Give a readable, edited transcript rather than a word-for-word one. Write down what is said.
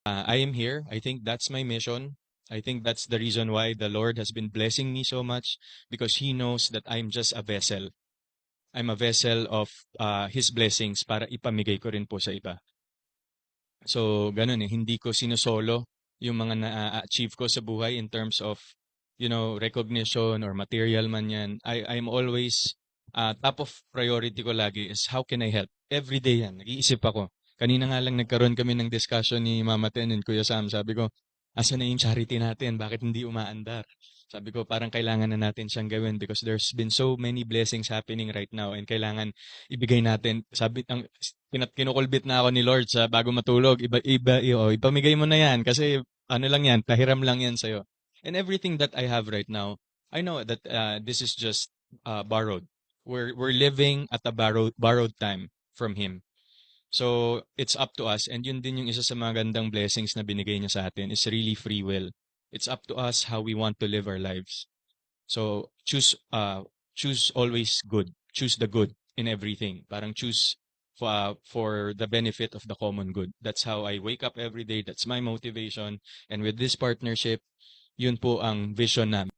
I am here. I think that's my mission. I think that's the reason why the Lord has been blessing me so much because He knows that I'm just a vessel. I'm a vessel of His blessings para ipamigay ko rin po sa iba. So, ganun eh. Hindi ko sinosolo yung mga na-achieve ko sa buhay in terms of, recognition or material man yan. I'm always, top of priority ko lagi is how can I help? Every day yan. Nag-iisip ako. Kanina nga lang nagkaroon kami ng discussion ni Mama Ten and Kuya Sam. Sabi ko, asa na yung charity natin? Bakit hindi umaandar? Sabi ko, parang kailangan na natin siyang gawin because there's been so many blessings happening right now and kailangan ibigay natin. Sabi, kinukulbit na ako ni Lord sa bago matulog. Ipamigay mo na yan kasi ano lang yan, pahiram lang yan sa'yo. And everything that I have right now, I know that this is just borrowed. We're living at a borrowed time from Him. So, it's up to us. And yun din yung isa sa mga gandang blessings na binigay niya sa atin is really free will. It's up to us how we want to live our lives. So, choose always good. Choose the good in everything. Parang choose for the benefit of the common good. That's how I wake up every day. That's my motivation. And with this partnership, yun po ang vision namin.